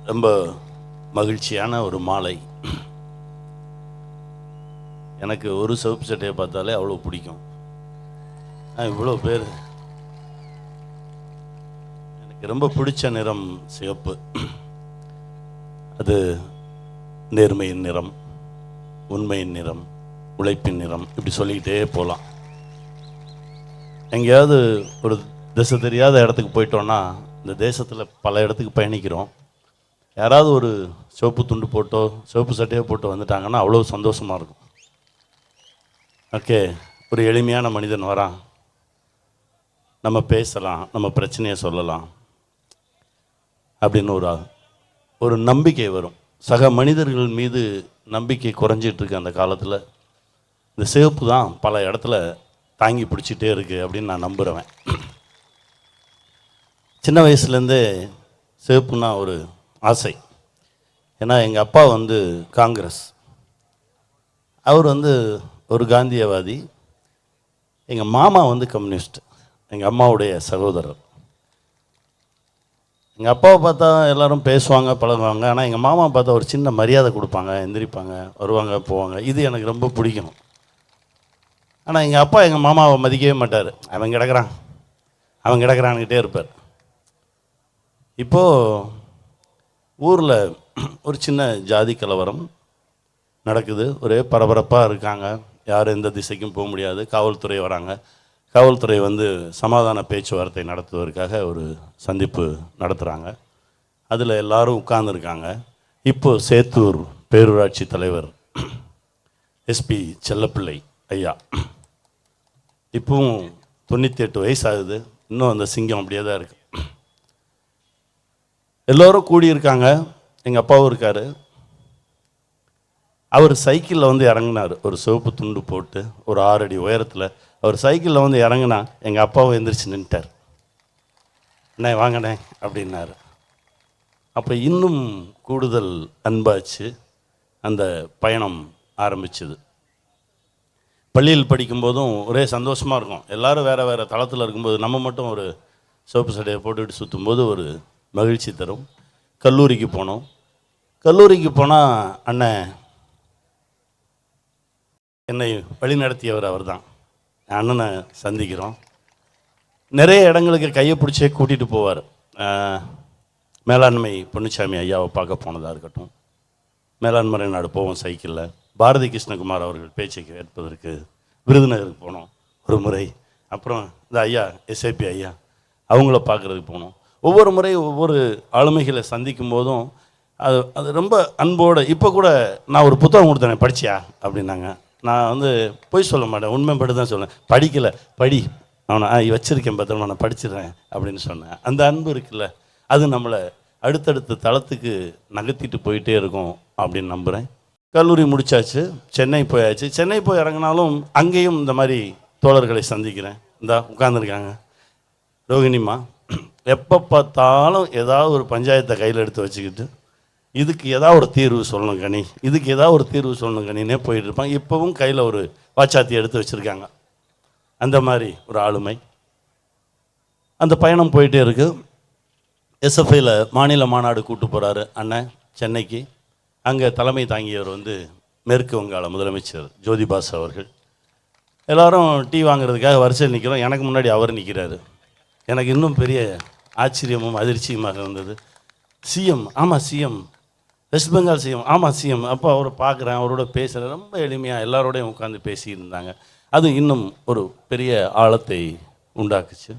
ரொம்ப மகிழ்ச்சியான ஒரு மாலை. எனக்கு ஒரு சிவப்பு சட்டையை பார்த்தாலே அவ்வளோ பிடிக்கும். இவ்வளோ பேர் எனக்கு ரொம்ப பிடிச்ச நிறம் சிவப்பு. அது நேர்மையின் நிறம், உண்மையின் நிறம், உழைப்பின் நிறம், இப்படி சொல்லிக்கிட்டே போகலாம். எங்கேயாவது ஒரு திசை தெரியாத இடத்துக்கு போயிட்டோன்னா, இந்த தேசத்தில் பல இடத்துக்கு பயணிக்கிறோம். யாராவது ஒரு சிவப்பு துண்டு போட்டோ சிவப்பு சட்டையோ போட்டு வந்துட்டாங்கன்னா அவ்வளோ சந்தோஷமாக இருக்கும். ஓகே, ஒரு எளிமையான மனிதன் வரான், நம்ம பேசலாம், நம்ம பிரச்சனையை சொல்லலாம் அப்படின்னு ஒரு நம்பிக்கை வரும். சக மனிதர்கள் மீது நம்பிக்கை குறைஞ்சிட்ருக்கு அந்த காலத்தில். இந்த சிவப்பு தான் பல இடத்துல தாங்கி பிடிச்சிட்டே இருக்குது அப்படின்னு நான் நம்புகிறேன். சின்ன வயசுலேருந்தே சிவப்புன்னா ஒரு ஆசை. ஏன்னா எங்கள் அப்பா காங்கிரஸ், அவர் ஒரு காந்தியவாதி. எங்கள் மாமா கம்யூனிஸ்ட், எங்கள் அம்மாவுடைய சகோதரர். எங்கள் அப்பாவை பார்த்தா எல்லோரும் பேசுவாங்க, பழகுவாங்க. ஆனால் எங்கள் மாமா பார்த்தா ஒரு சின்ன மரியாதை கொடுப்பாங்க, எந்திரிப்பாங்க, வருவாங்க, போவாங்க. இது எனக்கு ரொம்ப பிடிக்கும். ஆனால் எங்கள் அப்பா எங்கள் மாமாவை மதிக்கவே மாட்டார். அவன் கிடக்கிறான்கிட்டே இருப்பார். இப்போது ஊரில் ஒரு சின்ன ஜாதி கலவரம் நடக்குது. ஒரே பரபரப்பாக இருக்காங்க. யாரும் எந்த திசைக்கும் போக முடியாது. காவல்துறை வராங்க. காவல்துறை சமாதான பேச்சுவார்த்தை நடத்துவதற்காக ஒரு சந்திப்பு நடத்துகிறாங்க. அதில் எல்லாரும் உட்கார்ந்துருக்காங்க. இப்போது சேத்தூர் பேரூராட்சி தலைவர் எஸ்பி செல்லப்பிள்ளை ஐயா, இப்பவும் 98 வயசு ஆகுது. இன்னும் அந்த சிங்கம் அப்படியே தான் இருக்குது. எல்லோரும் கூடியிருக்காங்க. எங்கள் அப்பாவும் இருக்கார். அவர் சைக்கிளில் இறங்கினார், ஒரு சிவப்பு துண்டு போட்டு, ஒரு 6 அடி உயரத்தில். அவர் சைக்கிளில் இறங்கினா எங்கள் அப்பாவும் எந்திரிச்சு நின்ட்டார். அண்ணே வாங்கண்ணே அப்படின்னாரு. அப்போ இன்னும் கூடுதல் அன்பாச்சு. அந்த பயணம் ஆரம்பிச்சுது. பள்ளியில் படிக்கும்போதும் ஒரே சந்தோஷமாக இருக்கும். எல்லோரும் வேறு வேறு தளத்தில் இருக்கும்போது நம்ம மட்டும் ஒரு சிவப்பு சட்டையை போட்டுக்கிட்டு சுற்றும்போது ஒரு மகிழ்ச்சி தரும். கல்லூரிக்கு போனோம். கல்லூரிக்கு போனால் அண்ணன் என்னை வழி நடத்தியவர் அவர் தான். அண்ணனை சந்திக்கிறோம். நிறைய இடங்களுக்கு கையை பிடிச்சே கூட்டிகிட்டு போவார். மேலாண்மை பொன்னுச்சாமி ஐயாவை பார்க்க போனதாக இருக்கட்டும், மேலாண்மை நாடு போவோம் சைக்கிளில். பாரதி கிருஷ்ணகுமார் அவர்கள் பேச்சை கேட்பதற்கு விருதுநகருக்கு போனோம் ஒரு முறை. அப்புறம் இந்த ஐயா எஸ்ஏபி ஐயா அவங்கள பார்க்குறதுக்கு போனோம். ஒவ்வொரு முறையும் ஒவ்வொரு ஆளுமைகளை சந்திக்கும் போதும் அது ரொம்ப அன்போடு. இப்போ கூட நான் ஒரு புத்தகம் கொடுத்தேன், படிச்சியா அப்படின்னாங்க. நான் பொய் சொல்ல மாட்டேன், உண்மைப்பட்டு தான் சொல்லுவேன். படிக்கலை, படி, அவனை வச்சுருக்கேன் பத்திரமா, நான் படிச்சிடுறேன் அப்படின்னு சொன்னேன். அந்த அன்பு இருக்குல்ல, அது நம்மளை அடுத்தடுத்த தளத்துக்கு நகர்த்திட்டு போயிட்டே இருக்கும் அப்படின்னு நம்புகிறேன். கல்லூரி முடித்தாச்சு, சென்னை போயாச்சு. சென்னை போய் இறங்கினாலும் அங்கேயும் இந்த மாதிரி தோழர்களை சந்திக்கிறேன். இந்த உட்காந்துருக்காங்க ரோகிணிமா. எப்போ பார்த்தாலும் ஏதாவது ஒரு பஞ்சாயத்தை கையில் எடுத்து வச்சுக்கிட்டு, இதுக்கு ஏதாவது ஒரு தீர்வு சொல்லணும் கனி, இதுக்கு ஏதாவது ஒரு தீர்வு சொல்லணும் கனின்னே போயிட்டு இருப்பாங்க. இப்போவும் கையில் ஒரு வாச்சாத்தி எடுத்து வச்சுருக்காங்க. அந்த மாதிரி ஒரு ஆளுமை. அந்த பயணம் போயிட்டே இருக்குது. எஸ்எஃப்ஐயில் மாநில மாநாடு கூட்டு போகிறாரு அண்ணன் சென்னைக்கு. அங்கே தலைமை தாங்கியவர் மேற்கு வங்காள முதலமைச்சர் ஜோதிபாசு அவர்கள். எல்லோரும் டீ வாங்குறதுக்காக வரிசையில் நிற்கிறோம். எனக்கு முன்னாடி அவர் நிற்கிறாரு. எனக்கு இன்னும் பெரிய ஆச்சரியமும் அதிர்ச்சியுமாக இருந்தது. சிஎம், ஆமாம் சிஎம், வெஸ்ட் பெங்கால் சிஎம், ஆமாம் சிஎம். அப்போ அவரை பார்க்குறேன், அவரோட பேசுகிறேன். ரொம்ப எளிமையாக எல்லாரோடையும் உட்காந்து பேசியிருந்தாங்க. அது இன்னும் ஒரு பெரிய ஆழத்தை உண்டாக்குச்சு.